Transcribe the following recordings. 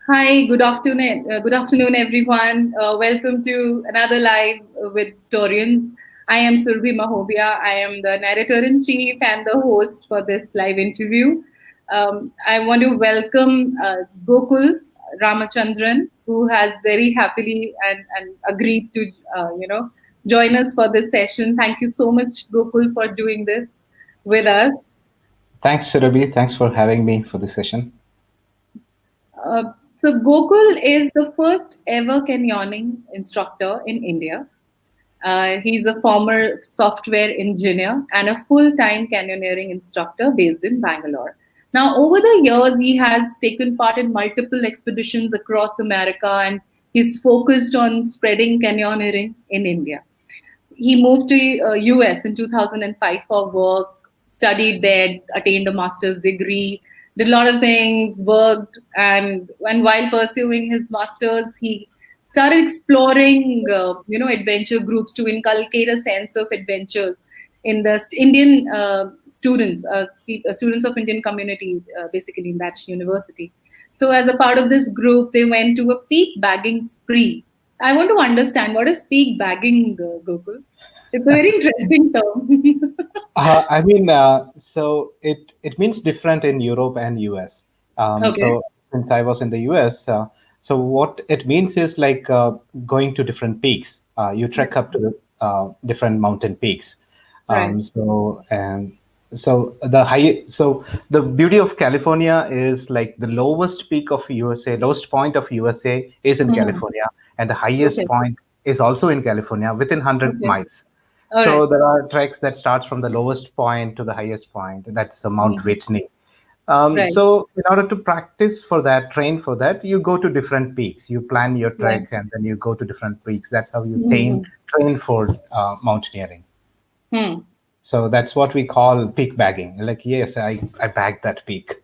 Hi, good afternoon. Good afternoon, everyone. Welcome to another live with Storians. I am Surbhi Mahobia. I am the narrator in chief and the host for this live interview. I want to welcome Gokul Ramachandran, who has very happily and agreed to join us for this session. Thank you so much, Gokul, for doing this with us. Thanks, Surabhi. Thanks for having me for this session. So Gokul is the first ever canyoning instructor in India. He's a former software engineer and a full-time canyoneering instructor based in Bangalore. Now, over the years, he has taken part in multiple expeditions across America, and he's focused on spreading canyoneering in India. He moved to US in 2005 for work, studied there, attained a master's degree, did a lot of things, worked, and while pursuing his master's, he started exploring, adventure groups to inculcate a sense of adventure in the Indian students, students of Indian community, basically in that university. So, as a part of this group, they went to a peak bagging spree. I want to understand what is peak bagging, Gokul. It's a very interesting term. So it means different in Europe and US. Okay. So since I was in the US, so what it means is like going to different peaks. You trek up to different mountain peaks. Right. So the beauty of California is like the lowest peak of USA, lowest point of USA is in Mhm. California, and the highest Okay. point is also in California within 100 Okay. miles. All right. So there are treks that starts from the lowest point to the highest point. That's Mount Mhm. Whitney. Right. So in order to practice for that, train for that, you go to different peaks. You plan your Right. trek and then you go to different peaks. That's how you Mhm. train for mountaineering. Hmm. So that's what we call peak bagging. Like, yes, I bagged that peak.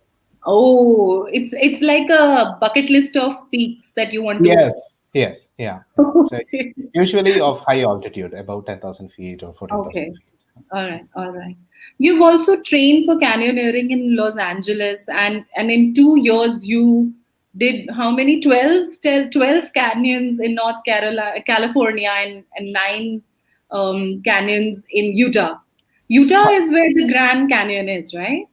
Oh, it's like a bucket list of peaks that you want to. Yes, yes, yeah, yeah. So Okay. usually of high altitude, about 10,000 feet or 14,000 Okay. feet. All right. All right. You've also trained for canyoneering in Los Angeles, and in 2 years you did how many? 12 canyons in North Carolina, California, and nine canyons in Utah. Utah is where the Grand Canyon is, right?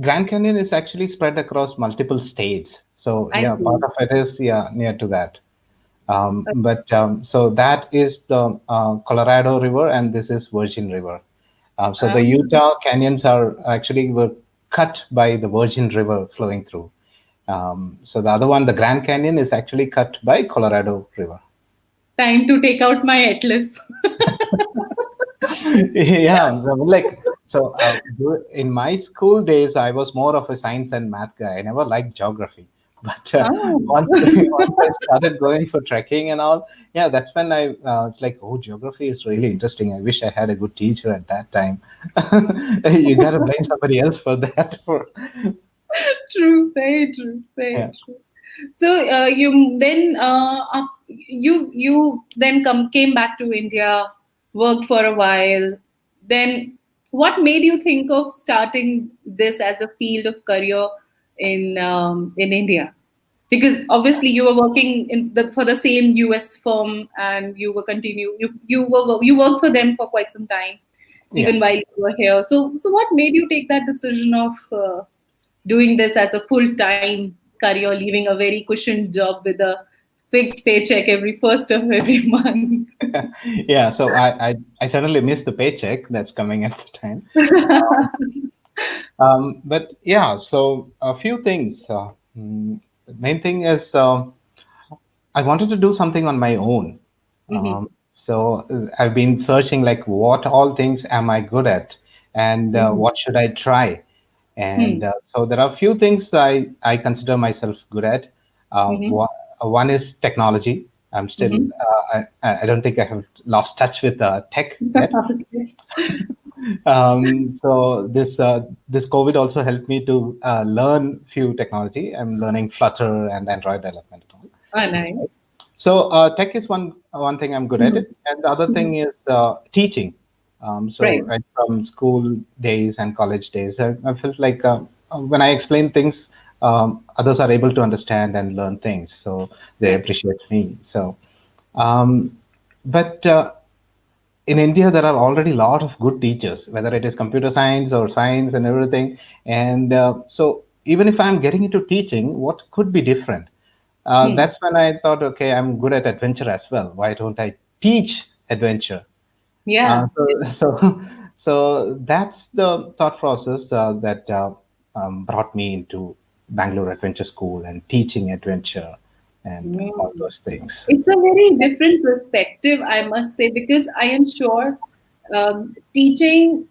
Grand Canyon is actually spread across multiple states. So I yeah, part see. of it is near to that. But so that is the Colorado River, and this is Virgin River. So the Um, Utah canyons are actually were cut by the Virgin River flowing through. So the other one, the Grand Canyon, is actually cut by Colorado River. Time to take out my atlas. Yeah, in my school days, I was more of a science and math guy. I never liked geography, but Oh. once I started going for trekking and all, yeah, that's when it's like, oh, geography is really interesting. I wish I had a good teacher at that time. You gotta blame somebody else for that. For True, very true, very Yeah. true. So you then came back to India, worked for a while. Then what made you think of starting this as a field of career in India? Because obviously you were working for the same US firm, and you worked for them for quite some time, Yeah. even while you were here. So what made you take that decision of doing this as a full time career, leaving a very cushioned job with a fixed paycheck every first of every month? Yeah, so I suddenly missed the paycheck that's coming at the time. But yeah, so a few things. The main thing is I wanted to do something on my own. Mhm. So I've been searching like what all things am I good at, and Mhm. what should I try. Hmm. And so there are a few things I consider myself good at. Mhm. One is technology. I'm still Mhm. I don't think I have lost touch with tech yet. Okay. So this COVID also helped me to learn few technology. I'm learning Flutter and Android development and all Oh, on the side. nice. So tech is one thing I'm good at Mhm. it, and the other Mhm. thing is teaching. So Right. right from school days and college days, I felt like when I explain things, others are able to understand and learn things, so they Right. appreciate me. So, um, but in India, there are already a lot of good teachers, whether it is computer science or science and everything. And so, even if I'm getting into teaching, what could be different? Hmm. That's when I thought, okay, I'm good at adventure as well. Why don't I teach adventure? Yeah. So that's the thought process that brought me into Bangalore Adventure School and teaching adventure and all Hmm. those things. It's a very different perspective, I must say, because I am sure teaching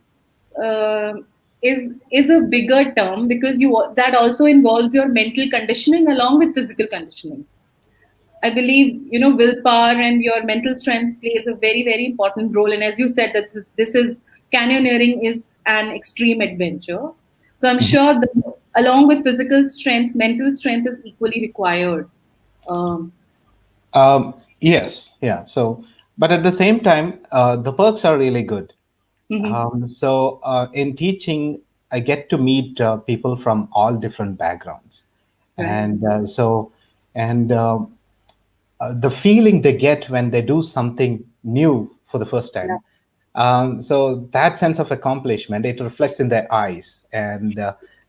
uh, is a bigger term, because you that also involves your mental conditioning along with physical conditioning. I believe, willpower and your mental strength plays a very, very important role. And as you said, this is canyoneering is an extreme adventure. So I'm Mhm. sure that along with physical strength, mental strength is equally required. Um, Yes, yeah. So, but at the same time, the perks are really good. mhm. In teaching, I get to meet people from all different backgrounds, Right. and and the feeling they get when they do something new for the first Yeah. time. So that sense of accomplishment, it reflects in their eyes, and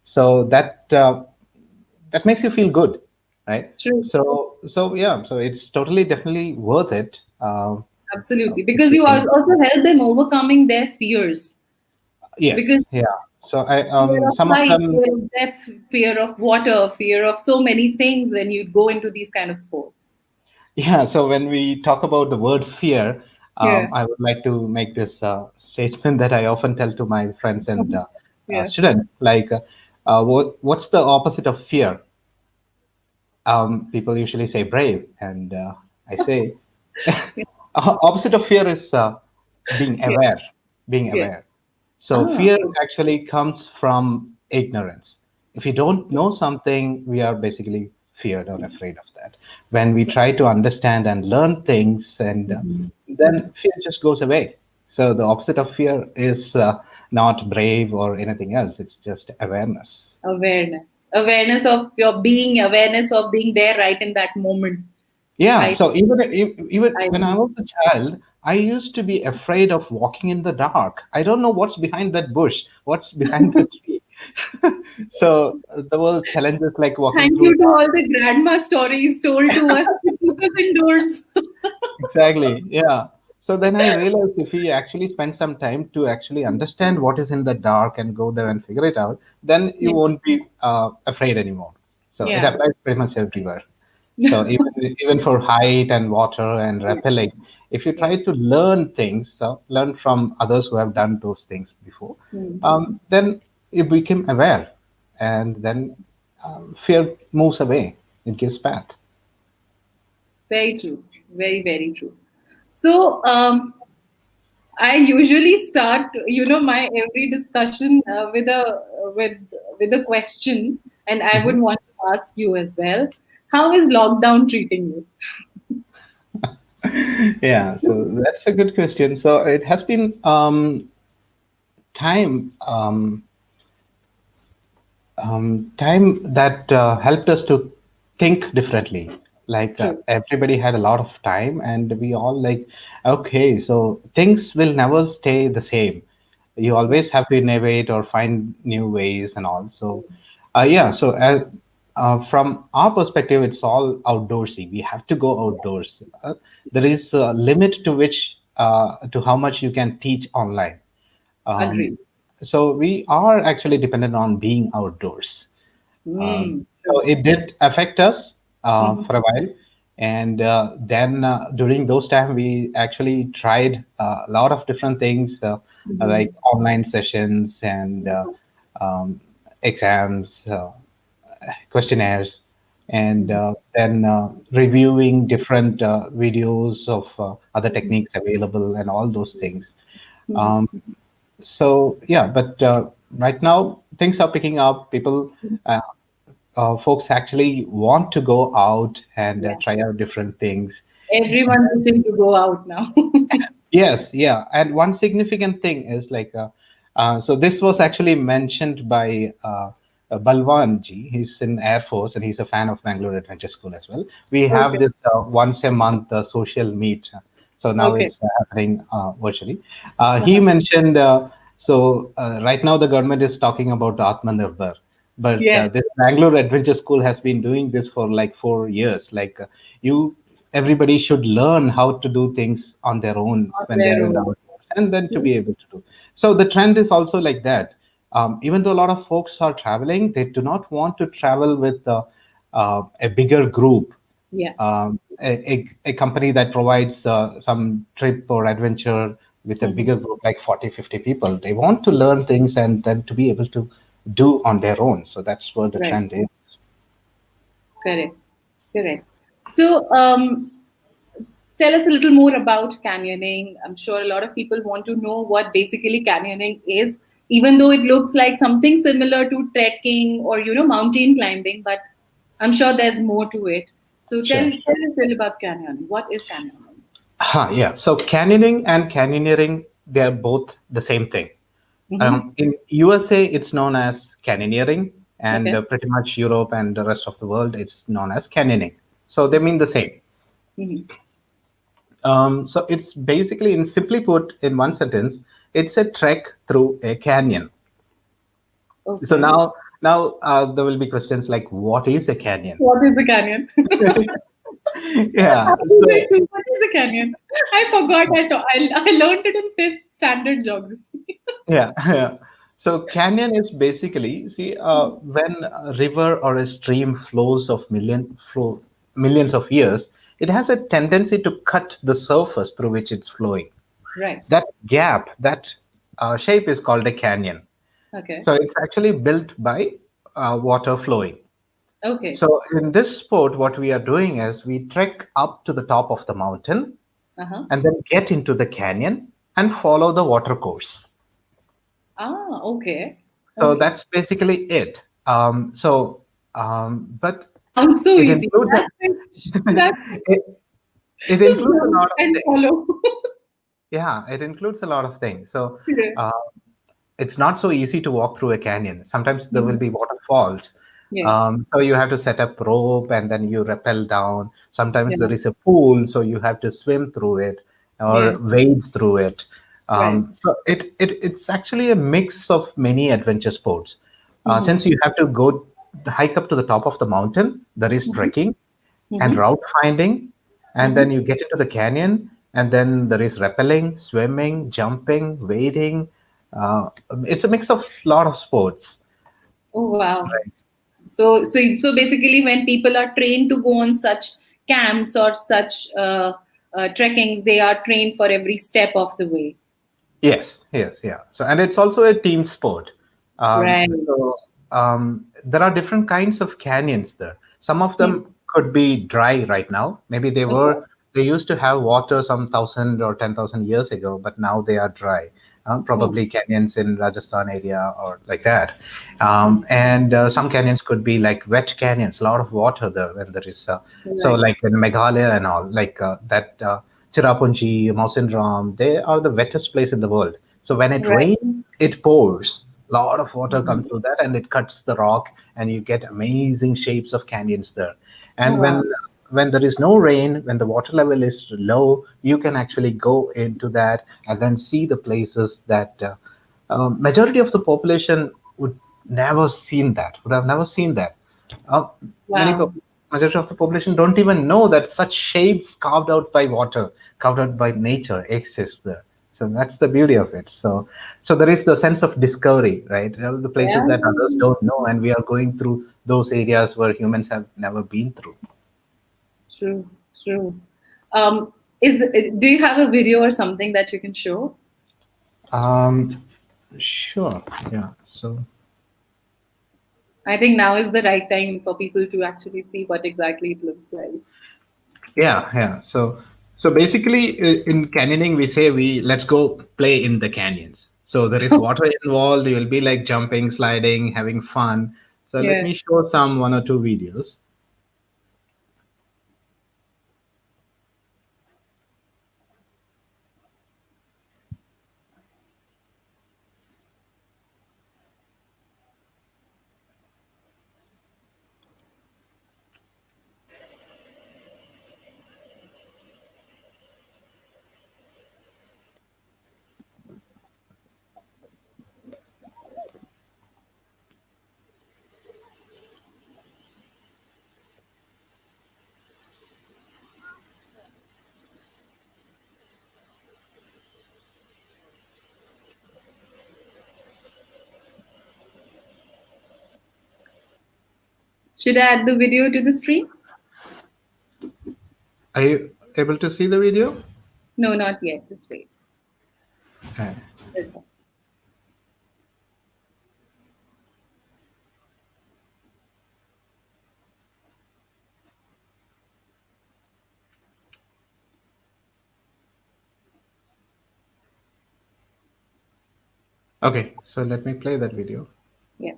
so that makes you feel good, right? True. So yeah, so it's totally definitely worth it. Absolutely. For Because you teaching. also help them overcoming their fears. Yes, Because yeah. So I fear of some of height, them. fear of depth, fear of water, fear of so many things when you go into these kind of sports. Yeah, so when we talk about the word fear, Yeah. I would like to make this statement that I often tell to my friends and Yeah. students. Like, what's the opposite of fear? People usually say brave, and I say Yeah. opposite of fear is being Yeah. aware. Being Yeah. aware. So Ah, fear actually comes from ignorance. If we don't know something, we are basically feared or afraid of that. When we try to understand and learn things, and mhm, mhm. then fear just goes away. So the opposite of fear is not brave or anything else. It's just awareness. Awareness of your being, awareness of being there right in that moment. Yeah, I, so even I, when I was a child, I used to be afraid of walking in the dark. I don't know what's behind that bush, what's behind the tree. So there were challenges like walking thank through you to dark. all the grandma stories told to us to keep us indoors. Exactly, yeah. So then I realized if we actually spend some time to actually understand what is in the dark and go there and figure it out, then you Yeah. won't be afraid anymore. So it Yeah. applies pretty much everywhere. So even for height and water and rappelling, if you Yeah. try to learn things, learn from others who have done those things before, Mhm. then you become aware, and then fear moves away. It gives path. Very true. Very, very true. So, I usually start, my every discussion with with a question, and I would Mhm. want to ask you as well. How is lockdown treating you? Yeah, so that's a good question. So it has been time. Time that helped us to think differently. Like True. everybody had a lot of time, and we all like, okay, so things will never stay the same. You Yeah. always have to innovate or find new ways and all. So, yeah. So, from our perspective, it's all outdoorsy. We have to go outdoors. There is a limit to which to how much you can teach online. Agree. Um, so we are actually dependent on being outdoors. So True. it did affect us Mhm. for a while, and then during those time we actually tried a lot of different things like Mhm. online sessions and um, exams, questionnaires, and Mhm. then reviewing different videos of other Mhm. techniques available and all those things. Mhm. Um, so yeah, but right now things are picking up. People, folks actually want to go out and Yeah. try out different things. Everyone's wishing to go out now. Yes, yeah, and one significant thing is like, so this was actually mentioned by Balwan ji. He's in Air Force and he's a fan of Bangalore Adventure School as well. We have Okay. this once a month social meet. So now Okay. it's happening virtually. He Uh-huh. mentioned, right now the government is talking about Atmanirbhar, but Yes. this Bangalore Adventure School has been doing this for like 4 years. Like you, everybody should learn how to do things on their own On when they their are in the own. outdoors, and then to Yeah. be able to do. So the trend is also like that. Even though a lot of folks are traveling, they do not want to travel with a bigger group, Yeah. a company that provides some trip or adventure with a Mhm. bigger group like 40, 50 people. They want to learn things and then to be able to do on their own. So that's where the Right. trend is. Correct. Correct. So, tell us a little more about canyoning. I'm sure a lot of people want to know what basically canyoning is, even though it looks like something similar to trekking or mountain climbing, but I'm sure there's more to it. So Sure. tell us a little about canyoning. What is canyoning? Yeah. So canyoning and canyoneering, they are both the same thing. Mm-hmm. In USA, it's known as canyoneering, and Okay. pretty much Europe and the rest of the world, it's known as canyoning. So they mean the same. Mm-hmm. So it's basically, in simply put, in one sentence, it's a trek through a canyon. So Okay. now there will be questions like, what is a canyon? What is a canyon? Yeah. How do they So do? What is a canyon? I forgot. I learned it in fifth standard geography. yeah, yeah. So canyon is basically, see, when a river or a stream flows of millions of years, it has a tendency to cut the surface through which it's flowing. Right. That gap, that shape is called a canyon. Okay. So it's actually built by water flowing. Okay. So in this sport, what we are doing is we trek up to the top of the mountain Uh-huh. and then get into the canyon and follow the water course. Ah, okay. So Okay. that's basically it. But Sounds so it easy. includes That's it. That's it, it just includes a go lot of and things. follow. Yeah, it includes a lot of things. So Yeah. uh, it's not so easy to walk through a canyon. Sometimes there will Mhm. be waterfalls. Yes. So you have to set up rope and then you rappel down. Sometimes Yeah. there is a pool, so you have to swim through it or Yeah. wade through it. Right. It's actually a mix of many adventure sports. Mm-hmm. Since you have to go hike up to the top of the mountain, there is Mm-hmm. trekking and Mm-hmm. route finding, and Mm-hmm. then you get into the canyon, and then there is rappelling, swimming, jumping, wading. uh, it's a mix of lot of sports, Oh wow. right? So basically, when people are trained to go on such camps or such trekkings, they are trained for every step of the way. Yes, yes, yeah. So, and it's also a team sport. Right. There are different kinds of canyons there. Some of Hmm. them could be dry right now. Maybe Okay. they used to have water some 1,000 or 10,000 years ago, but now they are dry. Hmm. Probably canyons in Rajasthan area or like that. Hmm. And some canyons could be like wet canyons, a lot of water there when there is. So, Right. like in Meghalaya and all, like that. Cherrapunji, Mausinram, they are the wettest place in the world. So when it Right. rains, it pours. A lot of water comes Mhm. through that and it cuts the rock and you get amazing shapes of canyons there. Oh And wow. when there is no rain, when the water level is low, you can actually go into that and then see the places that majority of the population would never seen that, would have never seen that. Uh, many Wow. majority of the population don't even know that such shapes carved out by water, carved out by nature, exist there. So that's the beauty of it. So there is the sense of discovery, right? The places Yeah. that others don't know, and we are going through those areas where humans have never been through. True. True. Um, do you have a video or something that you can show? Um, sure. Yeah. So I think now is the right time for people to actually see what exactly it looks like. yeah, yeah. So basically, in canyoning, we say we let's go play in the canyons. So there is water involved. You'll be like jumping, sliding, having fun. So let Yeah. me show some one or two videos. Should I add the video to the stream? Are you able to see the video? No, not yet. Just wait. Uh, Okay. Okay, so let me play that video. Yes.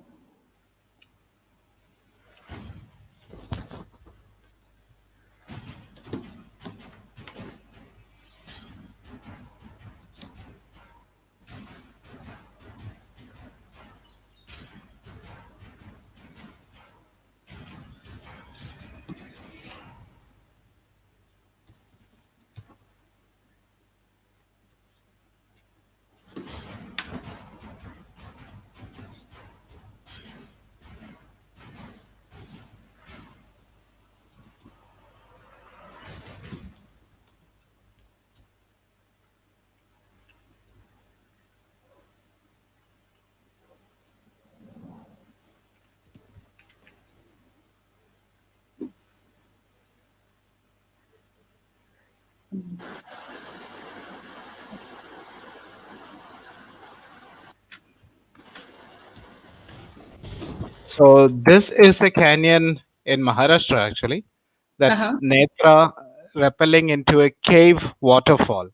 So this is a canyon in Maharashtra actually. That's Uh-huh. Netra rappelling into a cave waterfall.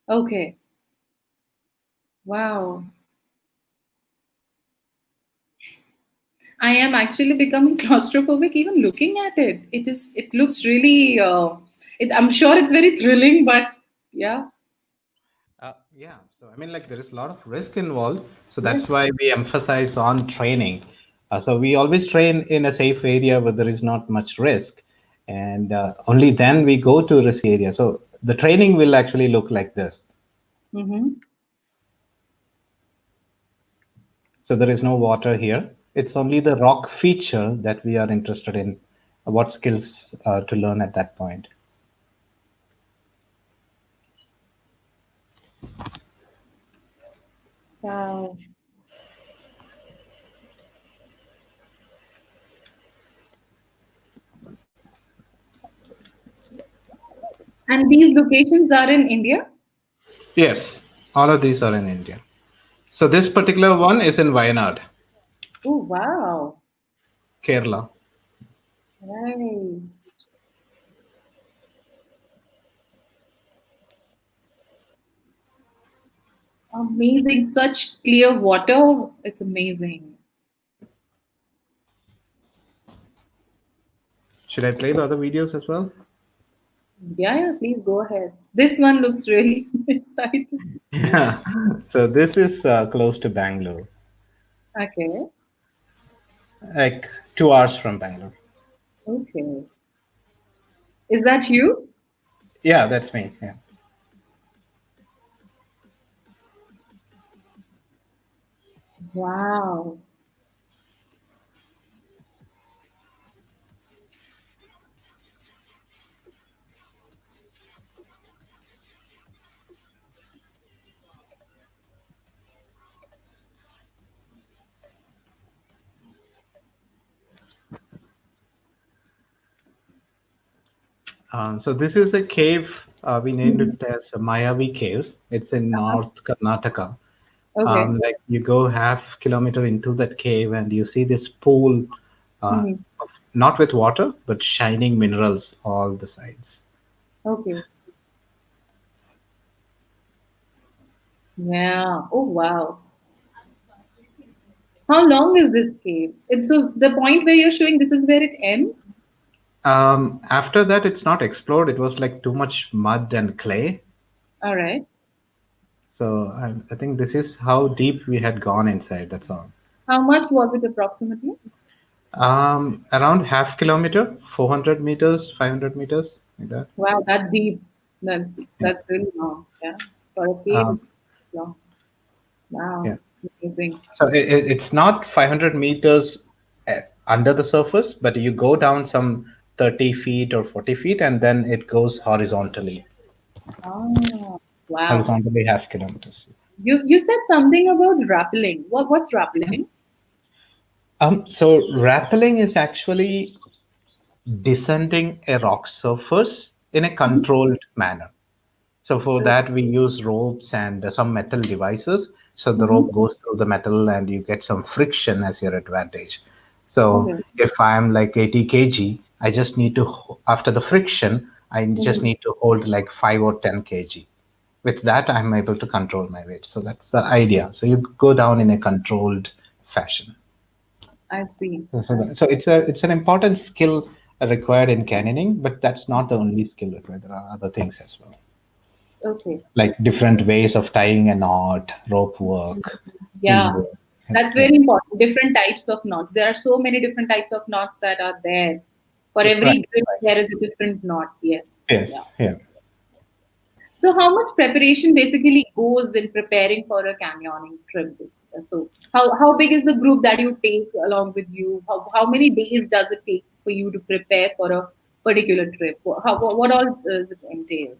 Okay. Wow. I am actually becoming claustrophobic even looking at it. It looks really I'm sure it's very thrilling, but yeah. Yeah, so I mean, like, there is a lot of risk involved. So Yes. that's why we emphasize on training. So we always train in a safe area where there is not much risk, and only then we go to risky area. So the training will actually look like this. Mm-hmm. So there is no water here. It's only the rock feature that we are interested in. What skills to learn at that point. Wow. And these locations are in India? Yes, all of these are in India. So this particular one is in Wayanad, Oh, wow. Kerala. Right. Amazing. Such clear water. It's amazing. Should I play the other videos as well? Yeah, yeah, please go ahead. This one looks really exciting. Yeah. So this is close to Bangalore, Okay. like 2 hours from Bangalore. Okay. Is that you? Yeah, that's me. Yeah. Wow. So this is a cave. We named Mhm. it as Mayavi Caves. It's in North Karnataka. Okay. Like you go half kilometer into that cave and you see this pool, Mhm. not with water but shining minerals all the sides. Okay. Yeah. Oh, wow. How long is this cave? It's so the point where you're showing this is where it ends? After that, it's not explored. It was like too much mud and clay. All right. So I think this is how deep we had gone inside. That's all. How much was it approximately? Around half kilometer, 400 meters, 500 meters, like that. Wow, that's deep. Yeah. That's really long. Yeah. For a cave, Um, it's long. Wow. yeah. Amazing. So it's not 500 meters under the surface, but you go down some 30 feet or 40 feet, and then it goes Ah, wow. horizontally half kilometers. You said something about rappelling. What's rappelling? So rappelling is actually descending a rock surface in a Mhm. controlled manner. So for Okay. that, we use ropes and some metal devices. So the Mhm. rope goes through the metal and you get some friction as your advantage. So Okay. if I'm like 80 kg, I just need to, after the friction, I just Mhm. need to hold like 5 or 10 kg. With that, I'm able to control my weight. So that's the idea. So you go down in a controlled fashion. I see. So, I see. so it's an important skill required in canyoning, but that's not the only skill required. There are other things as well, Okay. like different ways of tying a knot, rope work, Yeah, teamwork. that's Yeah, very important. Different types of knots. There are so many different types of knots that are there. For right, every grip, right. there is a different knot. Yes. Yeah. Yes, yeah. So, how much preparation basically goes in preparing for a canyoning trip? So, how big is the group that you take along with you? How many days does it take for you to prepare for a particular trip? What all does it entail?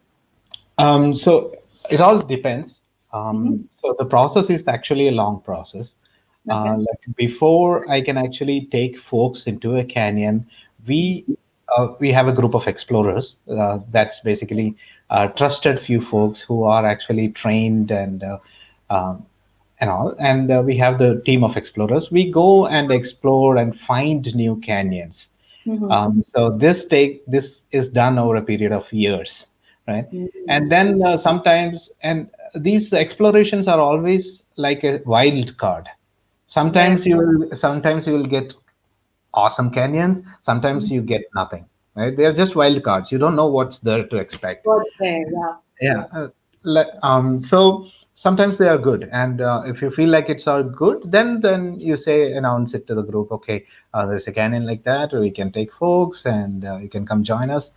So it all depends. Hmm. So the process is actually a long process. Okay. Like before I can actually take folks into a canyon, we we have a group of explorers. That's basically trusted few folks who are actually trained um, and all. And we have the team of explorers. We go and explore and find new canyons. Mm-hmm. So this is done over a period of years, right? And Mm-hmm. then sometimes, and these explorations are always like a wild card. Right. Sometimes you will get awesome canyons. Sometimes you get nothing, right? They're just wild cards. You don't know what's there to expect. What's there? Yeah. Yeah. True. So sometimes they are good, and if you feel like it's all good, then you say announce it to the group. Okay, there's a canyon like that, or we can take folks, and you can come join us.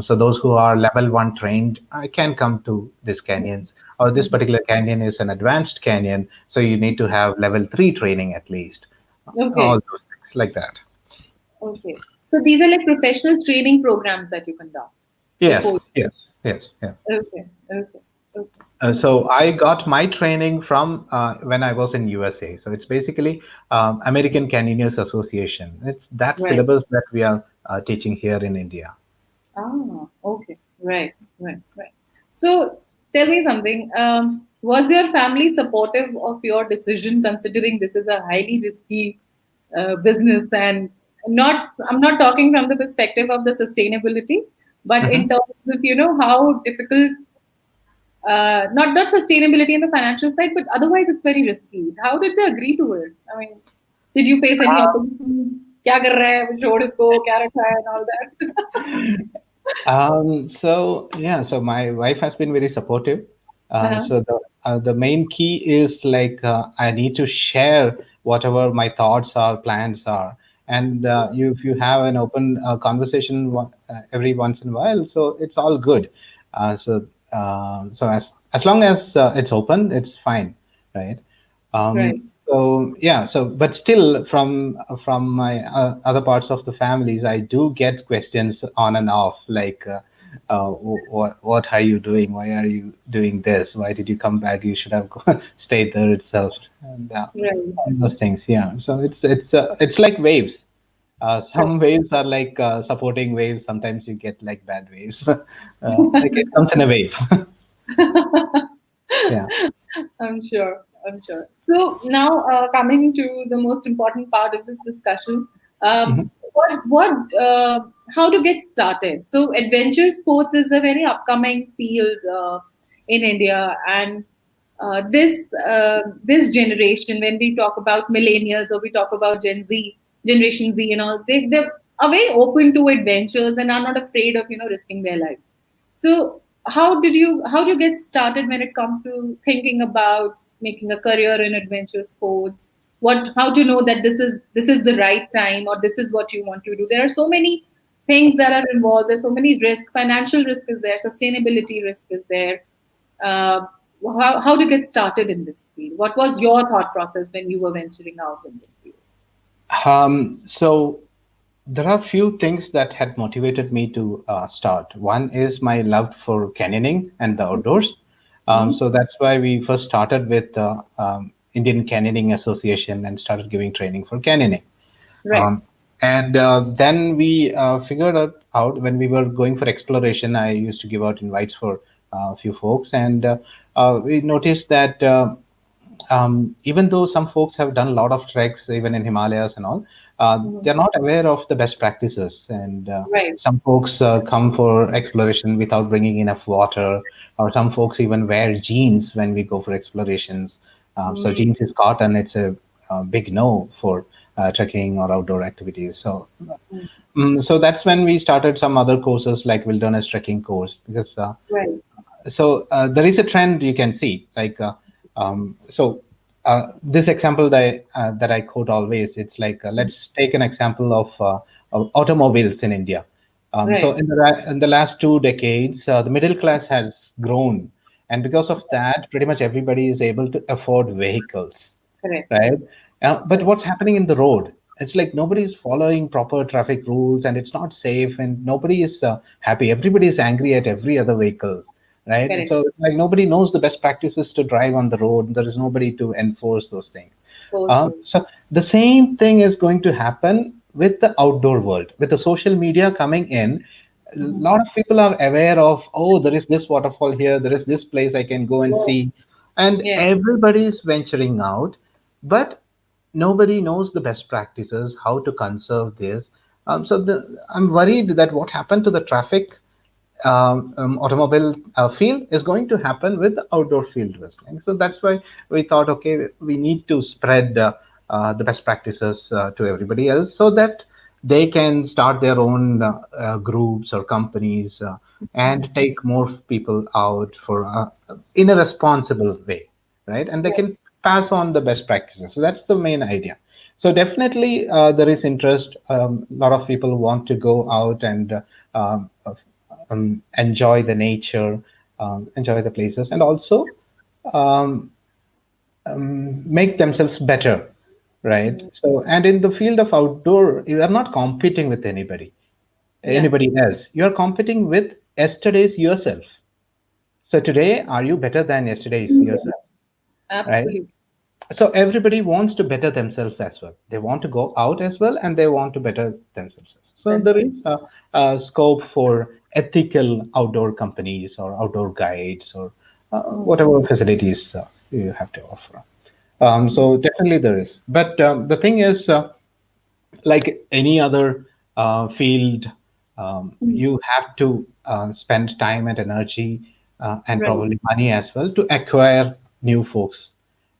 So those who are level one trained can come to this canyons, or this Mhm. particular canyon is an advanced canyon, so you need to have level three training at least. All Okay. those things like that. Okay. So these are like professional training programs that you conduct Yes, before. yes, yes, yeah. Okay. Okay. Okay. So I got my training from when I was in USA. So it's basically American Canyoneers Association. It's that Right. syllabus that we are teaching here in India. Ah, okay. Right, right, right. So tell me something. Was your family supportive of your decision, considering this is a highly risky business, and I'm not talking from the perspective of the sustainability, but Mhm. in terms of how difficult, not sustainability in the financial side, but otherwise it's very risky. How did they agree to it? I mean, did you face any opposition? क्या कर रहा है छोड़ इसको क्या रखा है and all that. So my wife has been very supportive. Uh-huh. So the main key is like I need to share whatever my thoughts are, plans are, and if you have an open conversation every once in a while, so it's all good. So as long as it's open, it's fine, right? Right. So yeah, so but still from my other parts of the families, I do get questions on and off like, what are you doing? Why are you doing this? Why did you come back? You should have stayed there itself, and Right. all those things. Yeah, so it's like waves. Right. Some waves are like supporting waves. Sometimes you get like bad waves. Like it comes in a wave. Yeah. I'm sure. I'm sure. So now, coming to the most important part of this discussion, Mhm. how to get started? So adventure sports is a very upcoming field in India, and this generation, when we talk about millennials or we talk about Gen Z, Generation Z, and all, they are very open to adventures and are not afraid of risking their lives. So how do you get started when it comes to thinking about making a career in adventure sports? How to know that this is the right time, or this is what you want to do? There are so many things that are involved. There's so many risks. Financial risk is there. Sustainability risk is there. Uh, how to get started in this field? What was your thought process when you were venturing out in this field? So there are few things that had motivated me to start. One is my love for canyoning and the outdoors. Hmm. So that's why we first started with Indian Canyoning Association and started giving training for canyoning. Right. And then we figured out when we were going for exploration. I used to give out invites for a few folks, and we noticed that even though some folks have done a lot of treks, even in Himalayas and all, Mhm. they're not aware of the best practices. And Right. some folks come for exploration without bringing enough water, or some folks even wear jeans when we go for explorations. So Mm. jeans is cotton; it's a big no for trekking or outdoor activities. Mm. So that's when we started some other courses like wilderness trekking course, because Right. there is a trend you can see, like this example that I quote always. It's like, let's take an example of automobiles in India. So Right. in the last 2 decades, the middle class has grown, and because of that, pretty much everybody is able to afford vehicles, Correct. right? But Correct. what's happening in the road? It's like nobody is following proper traffic rules, and it's not safe, and nobody is happy. Everybody is angry at every other vehicle, right? Correct. So like nobody knows the best practices to drive on the road. There is nobody to enforce those things. Both those. So the same thing is going to happen with the outdoor world, with the social media coming in. A Mhm. lot of people are aware of, oh, there is this waterfall here, there is this place I can go and Yes. see, and Yes. everybody is venturing out, but nobody knows the best practices, how to conserve this. I'm worried that what happened to the traffic automobile field is going to happen with the outdoor field whistling. So that's why we thought, okay, we need to spread the best practices to everybody else, so that they can start their own groups or companies, and take more people out for in a responsible way, right? And they Right. can pass on the best practices. So that's the main idea. So definitely, there is interest. A lot of people want to go out and um, enjoy the nature, enjoy the places, and also um, make themselves better, right? Mm. So, and in the field of outdoor, you are not competing with Yeah. anybody else. You are competing with yesterday's yourself. So today, are you better than yesterday's yourself, right? Absolutely. So everybody wants to better themselves as well. They want to go out as well, and they want to better themselves. So there Themselves. is a scope for ethical outdoor companies or outdoor guides, or Mm. whatever facilities you have to offer. So definitely there is. But the thing is, like any other field, Mm. you have to spend time and energy, and Right. probably money as well, to acquire new folks,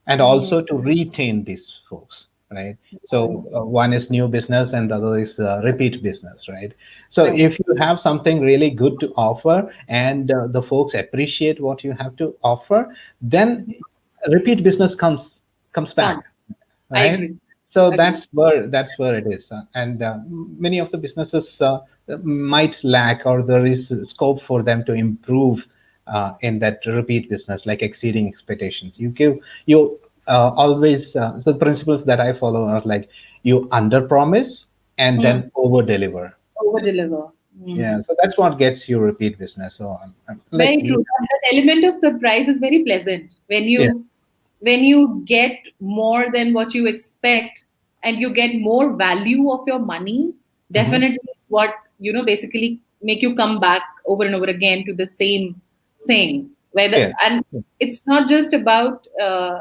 and Mm. also to retain these folks, right? So Mm. one is new business, and the other is repeat business, right? So Right. if you have something really good to offer, and the folks appreciate what you have to offer, then repeat business comes back, Come. I right? agree. So Agree. that's where it is. And many of the businesses might lack, or there is scope for them to improve in that repeat business, like exceeding expectations. You always, so the principles that I follow are like, you under promise and Mm. then over deliver. Over deliver. Yeah, Mm. so that's what gets you repeat business. So like, Very true. That element of surprise is very pleasant yeah. when you get more than what you expect and you get more value of your money. Hmm. Definitely, what basically make you come back over and over again to the same thing. Whether Yeah. and it's not just about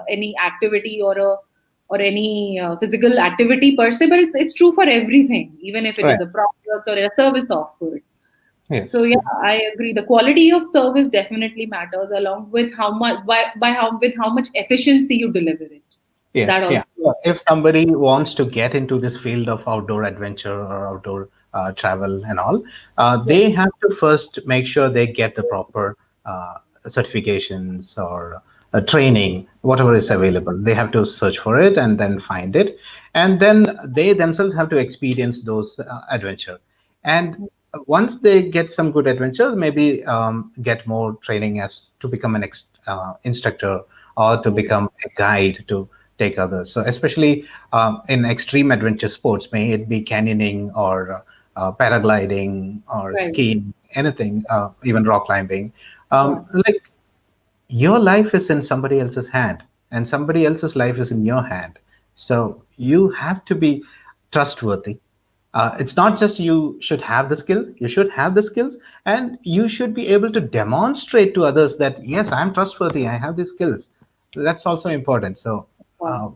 any activity or any physical activity per se, but it's true for everything, even if it Right. is a product or a service offered. Yes. So yeah, I agree. The quality of service definitely matters, along with how much by how with how much efficiency you deliver it. Yeah, That yeah. also. If somebody wants to get into this field of outdoor adventure or outdoor travel and all, Yeah. they have to first make sure they get the proper certifications or training, whatever is available. They have to search for it and then find it, and then they themselves have to experience those adventure. And once they get some good adventure, maybe get more training as to become an instructor, or to Mm. become a guide to take others. So especially in extreme adventure sports, may it be canyoning or paragliding or Right. skiing, anything, even rock climbing. Yeah. Like, your life is in somebody else's hand, and somebody else's life is in your hand. So you have to be trustworthy. It's not just you should have the skill, you should have the skills, and you should be able to demonstrate to others that, yes, I'm trustworthy, I have these skills. That's also important. So uh,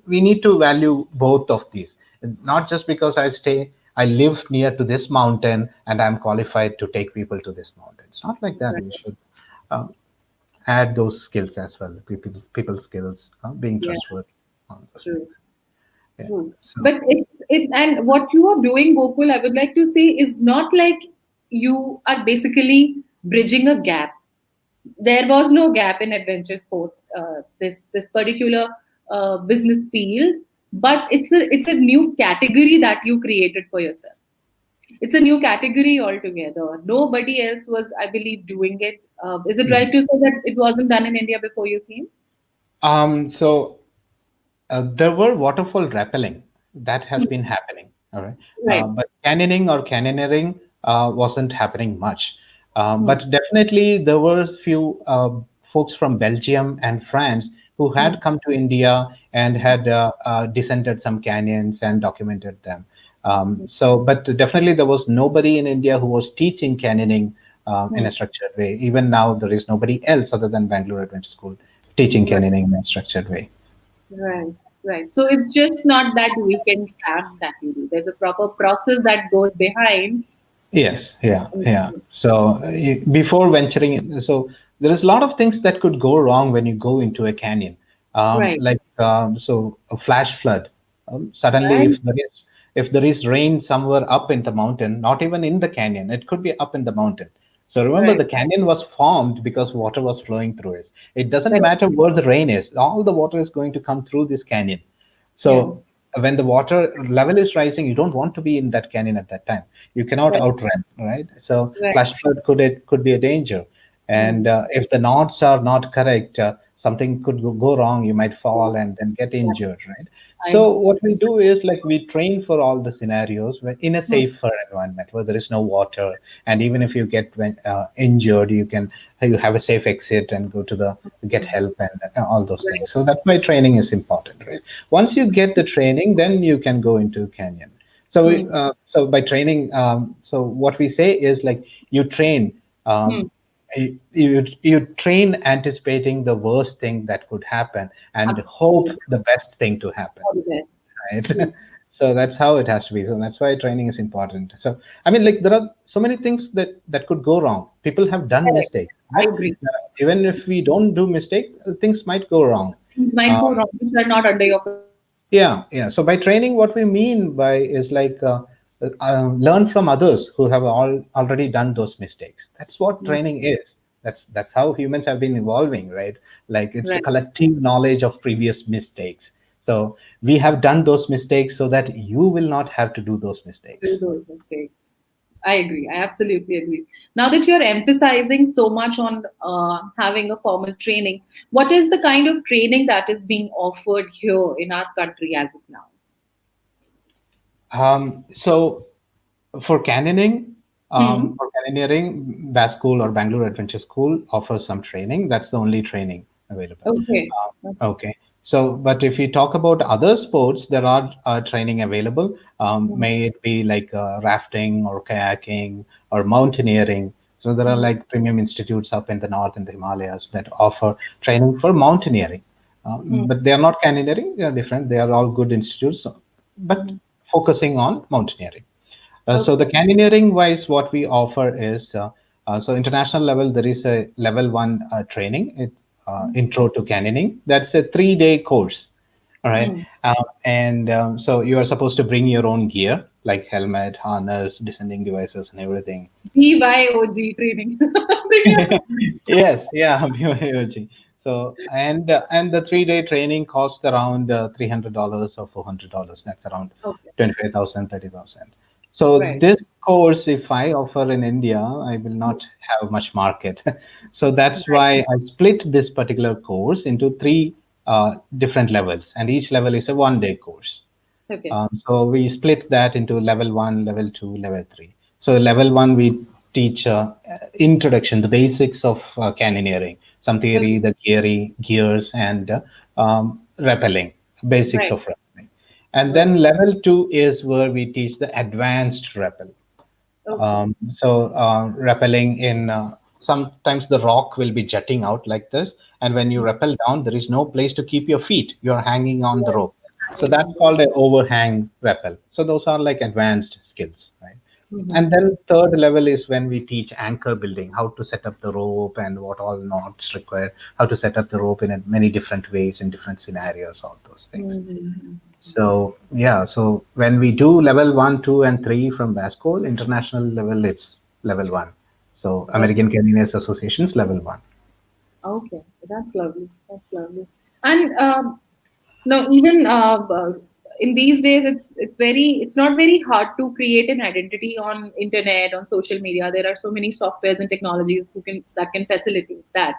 we need to value both of these. Not just because I live near to this mountain and I'm qualified to take people to this mountain. It's not like that. Right. We should uh, add those skills as well, people skills, being Yeah. trustworthy, all those True. things. Yeah. True. So But and what you are doing, Gokul, I would like to say, is not like you are basically bridging a gap. There was no gap in adventure sports, this particular business field, but it's a new category that you created for yourself. It's a new category altogether. Nobody else was, I believe, doing it. Is it right to say that it wasn't done in India before you came? so there were waterfall rappelling that has been happening. All right, Right. but canyoning or canyoneering wasn't happening much. Hmm. But definitely there were few folks from Belgium and France who Hmm. had come to India and had descended some canyons and documented them. But definitely there was nobody in India who was teaching canyoning in Hmm. a structured way. Even now, there is nobody else other than Bangalore Adventure School teaching Right. canyoning in a structured way. Right. Right. So it's just not that weekend camp that you do. There's a proper process that goes behind. Yes, yeah, yeah. Mhm. So before venturing in, so there is a lot of things that could go wrong when you go into a canyon. Right. So a flash flood. Suddenly, Right. if there is rain somewhere up in the mountain, not even in the canyon, it could be up in the mountain. So remember, Right. the canyon was formed because water was flowing through it. It doesn't Right. matter where the rain is; all the water is going to come through this canyon. Yeah. So when the water level is rising, you don't want to be in that canyon at that time. You cannot Right. outrun, right? So Right. flash flood could be a danger, and Hmm. if the knots are not correct, something could go wrong. You might fall and then get Yeah. injured, right? I So know. what we do is like we train for all the scenarios in a Hmm. safer environment where there is no water, and even if you get injured, you have a safe exit and go to the get help and all those Right. things. So that's why training is important, right? Once you get the training, then you can go into canyon. Hmm. So by training, so what we say is like you train. Hmm. You train anticipating the worst thing that could happen and hope Absolutely. the best thing to happen, All the best. right? True. So that's how it has to be. So that's why training is important. So I mean, like there are so many things that could go wrong. People have done Correct. mistakes, I right? agree. Even if we don't do mistake, things might go wrong. Things might go um, wrong, which are not under your control. yeah, yeah. So by training, what we mean by is like learn from others who have already done those mistakes. That's what Hmm. training is. That's how humans have been evolving, right? Like it's the Right. collective knowledge of previous mistakes. So we have done those mistakes so that you will not have to do those Do mistakes. those mistakes. I agree. I absolutely agree. Now that you're emphasizing so much on having a formal training, what is the kind of training that is being offered here in our country as of now? So for canyoning, Hmm. for canyoneering, BAS School or Bangalore Adventure School offers some training. That's the only training available. Okay. Okay. So, but if you talk about other sports, there are training available. Hmm. May it be like rafting or kayaking or mountaineering. So there are Hmm. like premium institutes up in the north in the Himalayas that offer training for mountaineering. Hmm. But they are not canyoneering. They are different. They are all good institutes, but Hmm. focusing on mountaineering. So the Okay. canyoneering wise, what we offer is so international level. There is a level one training, intro to canyoning. That's a 3 day course. All right, Hmm. and so you are supposed to bring your own gear like helmet, harness, descending devices, and everything. BYOG training. Bring your- Yes, yeah, BYOG. So and the 3 day training costs around $300 or $400. That's around Okay. 25,000, 30,000. So Right. this course, if I offer in India, I will not have much market. So that's Right. why I split this particular course into three different levels, and each level is a 1 day course. Okay. So we split that into level one, level two, level three. So level one, we teach introduction, the basics of canyoneering, some theory, Okay. the gears, and rappelling, basics Right. of rappelling. And Right. then level 2 is where we teach the advanced rappel. Okay. Rappelling in sometimes the rock will be jutting out like this, and when you rappel down, there is no place to keep your feet. You're hanging on the Right. rope. So Hanging that's on called a overhang rappel. So those are like advanced skills, right? the. And then third level is when we teach anchor building, how to set up the rope and what all knots required, how to set up the rope in many different ways in different scenarios, all those things. Mm-hmm. So yeah, so when we do level one, two, and three from Basco, international level it's level one. So Okay. American Canyoneers Association's level one. Okay. That's lovely. That's lovely. And no, even in these days, it's not very hard to create an identity on internet, on social media. There are so many softwares and technologies that can facilitate that.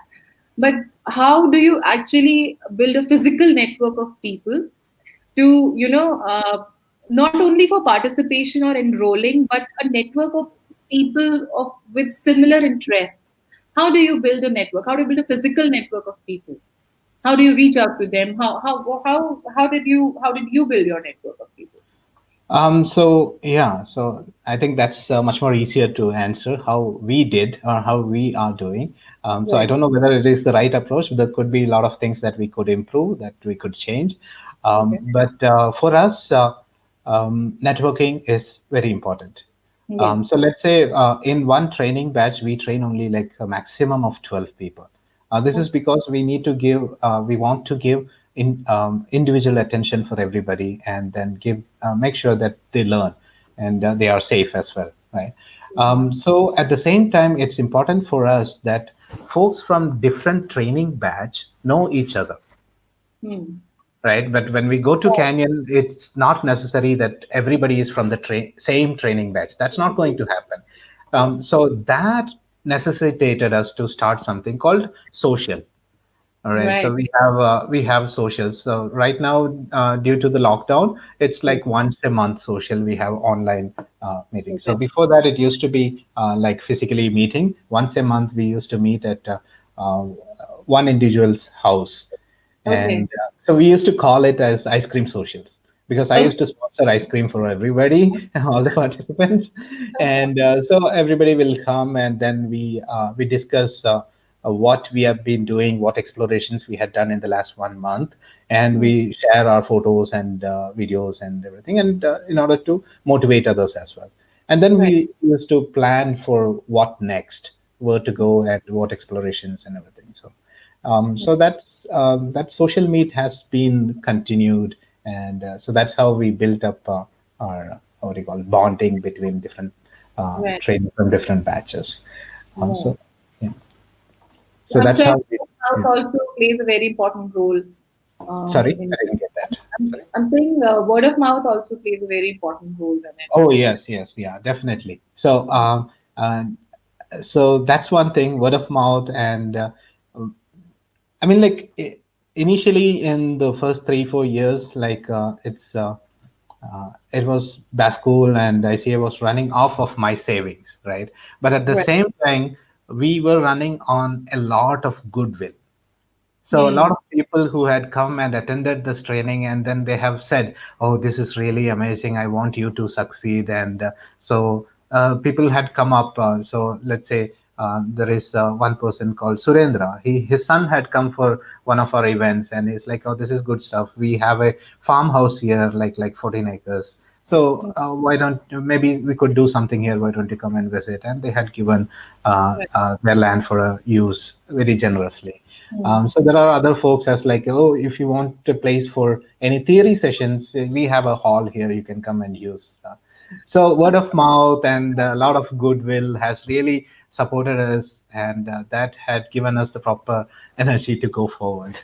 But how do you actually build a physical network of people to not only for participation or enrolling, but a network of people of with similar interests? How do you build a network? How do you build a physical network of people? How do you reach out to them? How did you build your network of people? So I think that's much more easier to answer how we did or how we are doing. So I Right. don't know whether it is the right approach. There could be a lot of things that we could improve, that we could change. Okay. But for us, networking is very important. Yes. So let's say in one training batch, we train only like a maximum of 12 people. This is Okay. because we want to give individual attention for everybody, and then make sure that they learn and they are safe as well, right? So at the same time, it's important for us that folks from different training batch know each other, Hmm. right? But when we go to Canyon, it's not necessary that everybody is from the same training batch. That's not going to happen. Right. So that necessitated us to start something called social. All right, so Right. we have socials. So right now, due to the lockdown, it's Right. like once a month social. We have online meetings. So Okay. before that, it used to be like physically meeting. Once a month, we used to meet at uh, one individual's house, Okay. and so we used to call it as ice cream socials, because I Okay. used to sponsor ice cream for everybody, all the participants, and so everybody will come, and then we discuss what we have been doing, what explorations we had done in the last 1 month, and Hmm. we share our photos and videos and everything, and in order to motivate others as well. And then Right. we used to plan for what next, where to go, and what explorations and everything. So that social meet has been continued, and so that's how we built up our what do you call it, bonding between different Right. training from different batches. Right. So yeah, so I'm that's sure how we. word of mouth also plays a very important role. Sorry, In I didn't get that. Sorry. I'm saying word of mouth also plays a very important role in it. Oh yes, yes, yeah, definitely. So that's one thing, word of mouth, and I mean, like initially in the first 3 4 years, like it was Bascool and ICA was running off of my savings, right? But at the Right. same time, we were running on a lot of goodwill. So a lot Hmm. of people who had come and attended this training, and then they have said, "Oh, this is really amazing. I want you to succeed." And so people had come up. So let's say there is one person called Surendra. His son had come for one of our events, and he's like, "Oh, this is good stuff. We have a farmhouse here, like 14 acres. So why don't maybe we could do something here? Why don't you come and visit?" And they had given Right. their land for a use very generously. Hmm. So there are other folks as like, oh, if you want a place for any theory sessions, we have a hall here you can come and use. So word of mouth and a lot of goodwill has really supported us, and that had given us the proper energy to go forward.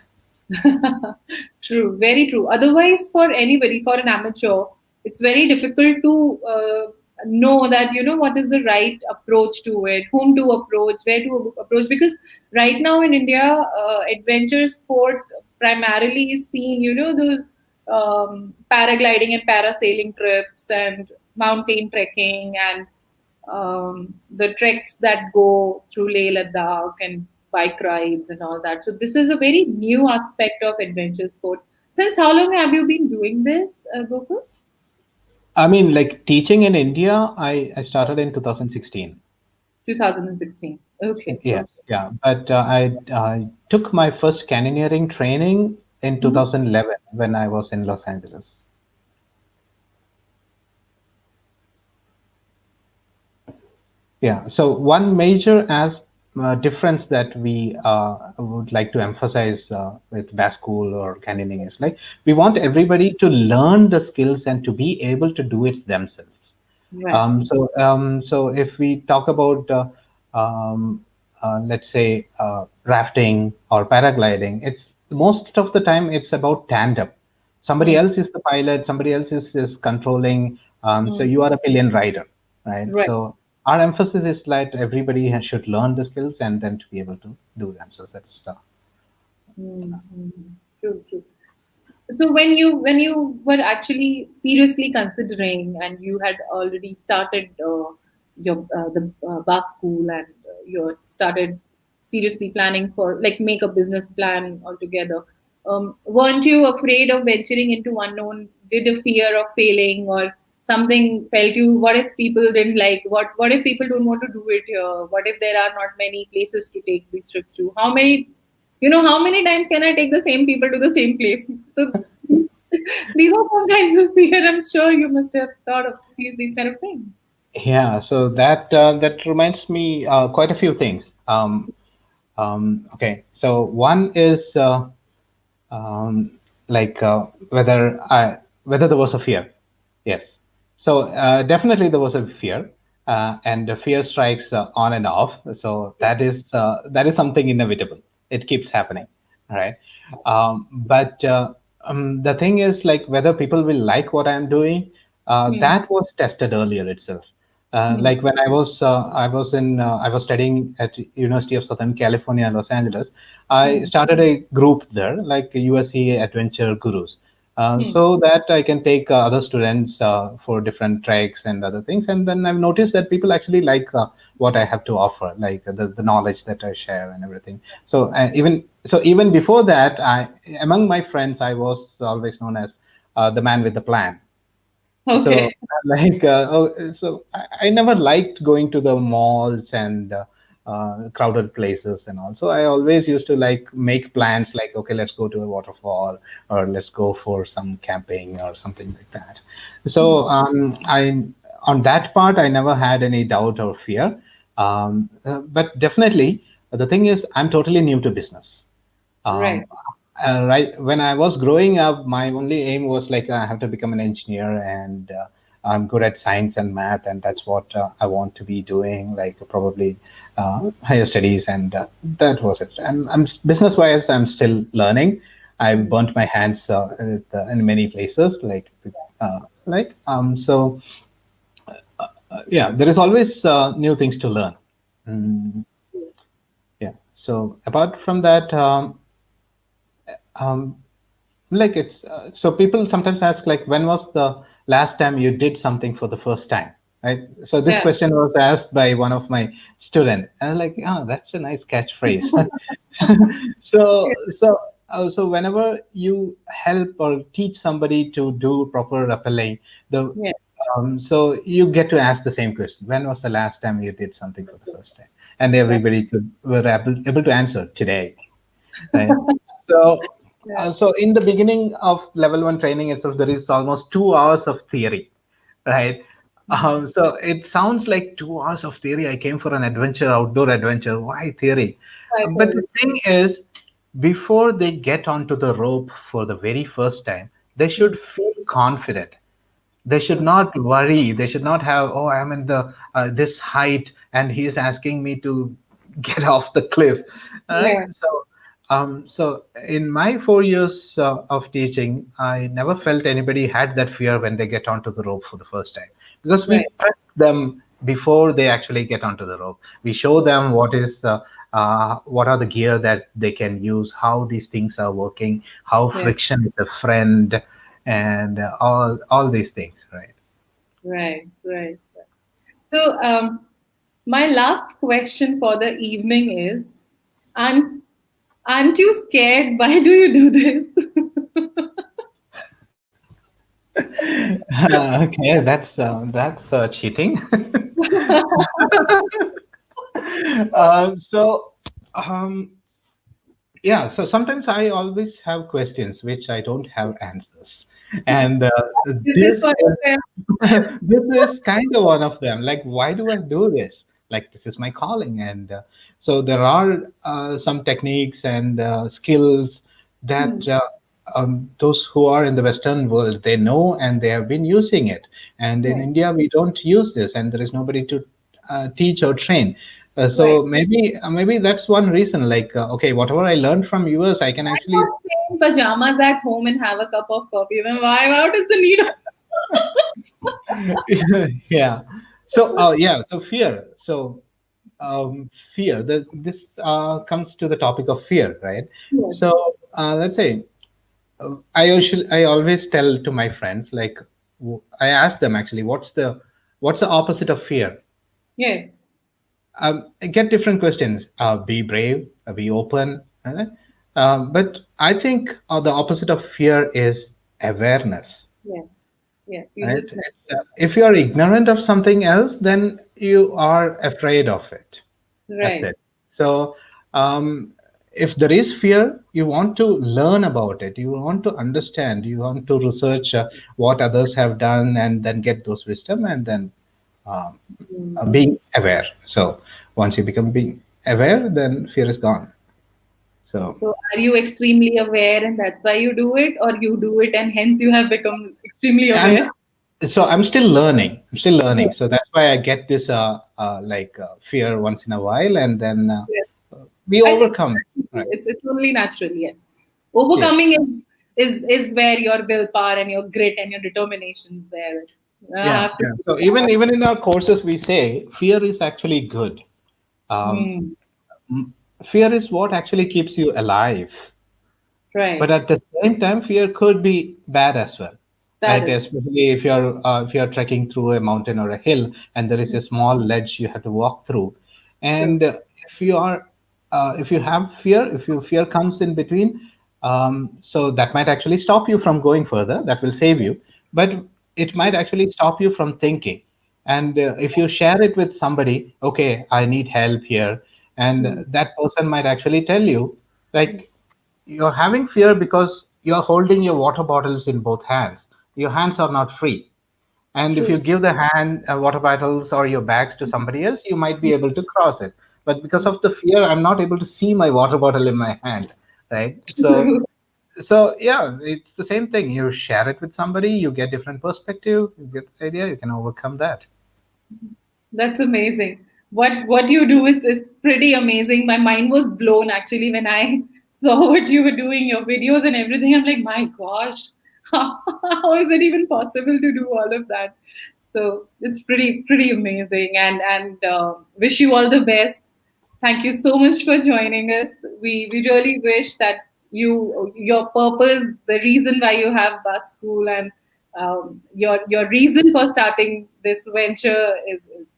True, very true. Otherwise, for anybody, for an amateur, it's very difficult to know that what is the right approach to it, whom to approach, where to approach. Because right now in India, adventure sport primarily is seen, those paragliding and parasailing trips and mountain trekking and the treks that go through Leh Ladakh and bike rides and all that. So this is a very new aspect of adventure sport. Since how long have you been doing this, Gokul? I mean, like teaching in India, I started in 2016. 2016. Okay. Yeah, Okay. yeah. But I took my first canyoneering training in Mhm. 2011 when I was in Los Angeles. Yeah. So one major as difference that we would like to emphasize with bass school or canyoning is like we want everybody to learn the skills and to be able to do it themselves. Right. So if we talk about, um, let's say, rafting or paragliding, it's most of the time it's about tandem. Somebody Hmm. else is the pilot, somebody else is controlling. So Hmm. you are a pillion rider, right? Right. So our emphasis is that everybody should learn the skills and then to be able to do them. So that's Mm-hmm. True, true. So when you were actually seriously considering, and you had already started your the bar school, and you had started seriously planning for, like, make a business plan altogether, weren't you afraid of venturing into unknown? Did a fear of failing or something felt you? What if people didn't like? What if people don't want to do it here? What if there are not many places to take these trips to? How many times can I take the same people to the same place? So these are some kinds of fear. I'm sure you must have thought of these kind of things. yeah. So that reminds me quite a few things. Okay, so one is like whether there was a fear. Yes. So definitely there was a fear, and the fear strikes on and off. So that is something inevitable. It keeps happening. All right. But the thing is, like, whether people will like what I'm doing, Hmm. that was tested earlier itself. Hmm. Like when I was studying at University of Southern California, Los Angeles. I Hmm. started a group there, like USC Adventure Gurus, Hmm. so that I can take other students for different treks and other things. And then I've noticed that people actually like what I have to offer, like the knowledge that I share and everything. So even before that, among my friends, I was always known as the man with the plan. Okay. So I never liked going to the malls and crowded places and all. So I always used to like make plans like, okay, let's go to a waterfall or let's go for some camping or something like that. Hmm. So I on that part I never had any doubt or fear. But definitely the thing is I'm totally new to business. Right. um, right when I was growing up, my only aim was like I have to become an engineer, and I'm good at science and math, and that's what I want to be doing, like probably higher studies, and that was it. And business wise, I'm still learning. I Hmm. burnt my hands in many places, so yeah, there is always new things to learn. Mm, yeah. So apart from that, um, like it's so people sometimes ask like when was the last time you did something for the first time, right? So this Yeah. question was asked by one of my student, and I'm like, oh, that's a nice catchphrase. So whenever you help or teach somebody to do proper rappelling, the Yeah. so you get to ask the same question: when was the last time you did something for the first time? And Right. everybody were able to answer today, right? So, Yeah. so in the beginning of level one training itself, there is almost 2 hours of theory, right? Hmm. So it sounds like 2 hours of theory. I came for an adventure, outdoor adventure. Why theory? I But the totally. thing is, before they get onto the rope for the very first time, they Hmm. should feel confident. They should True. not worry. They should not have, oh, I'm in the this height and he's asking me to get off the cliff. All right. Yeah. So in my 4 years of teaching, I never felt anybody had that fear when they get onto the rope for the first time, because we Right. prep them before they actually get onto the rope. We show them what are the gear that they can use, how these things are working, how Yeah. friction is a friend, and all these things, right? Right. Right. So, my last question for the evening is, aren't aren't you scared? Why do you do this? Okay, that's cheating. So, um, yeah. So sometimes I always have questions which I don't have answers, and Is this this what is you're this is kind of one of them. Like, why do I do this? Like, this is my calling, and so there are some techniques and skills that saying? those who are in the Western world, they know and they have been using it. And in Right, India, we don't use this, and there is nobody to teach or train. right. So maybe that's one reason. Like, okay, whatever I learned from US, I can Why actually. not stay in pajamas at home and have a cup of coffee? Then why? What is the need of? Yeah. So, yeah. So fear. So fear. This comes to the topic of fear, right? Yes, So let's say I always tell to my friends, like, I ask them actually, what's the opposite of fear? yes, I get different questions. Be brave, be open. But I think the opposite of fear is awareness. yes, yes. You Right? just mentioned. If you are ignorant of something else, then you are afraid of it. That's Right. it. So, um, if there is fear, you want to learn about it. You want to understand. You want to research what others have done, and then get those wisdom, and then um, Mm. being aware. So, once you become being aware, then fear is gone. So, So, are you extremely aware, and that's why you do it, or you do it, and hence you have become extremely I'm aware? I'm still learning. I'm still Yes, learning. So that's why I get this fear once in a while, and then yes. we I think overcome. Right. it's only natural. Yes, Yeah. overcoming is where your willpower and your grit and your determination is there. I Yeah. have to Yeah. do So that. even in our courses, we say fear is actually good. Um, Mm. m- Fear is what actually keeps you alive. But Right. at the same time, fear could be bad as well, That right? is. Especially if you're trekking through a mountain or a hill, and there is a small ledge you have to walk through, True. and if you are if you have fear, if your fear comes in between, so that might actually stop you from going further. That will save you, but it might True. actually stop you from thinking. And if you share it with somebody, okay, I need help here, and Mm. that person might actually tell you, like, you're having fear because you're holding your water bottles in both hands. Your hands are not free. And if you True. give the hand water bottles or your bags to somebody else, you might be able to cross it. But because of the fear, I'm not able to see my water bottle in my hand, right? So, True. so yeah, it's the same thing. You share it with somebody, you get different perspective, you get the idea, you can overcome that. That's amazing. What you do is pretty amazing. My mind was blown actually when I saw what you were doing, your videos and everything. I'm like, my gosh, how is it even possible to do all of that? So it's pretty amazing, and wish you all the best. Thank you so much for joining us. We really wish that your purpose, the reason why you have bus school, and your reason for starting this venture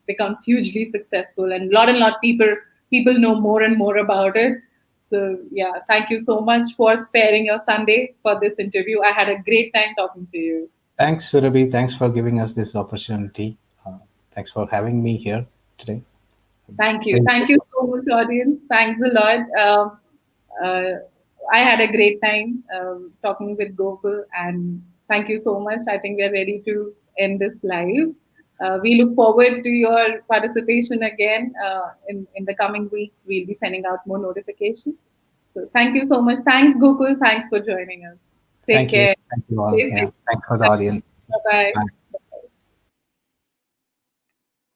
becomes hugely successful, and lot people know more and more about it. So yeah, thank you so much for sparing your Sunday for this interview. I had a great time talking to you. Thanks, Surabhi. Thanks for giving us this opportunity. Thanks for having me here today. Thank you. Really Thank good. you so much, audience. Thanks a lot. Uh, I had a great time talking with Gokul, and thank you so much. I think we are ready to end this live. We look forward to your participation again in the coming weeks. We'll be sending out more notifications. So thank you so much. Thanks, Gokul. Thanks for joining us. Take Thank you. care. Thank you all. Stay Yeah. safe. Thanks for the audience. Bye bye. Bye.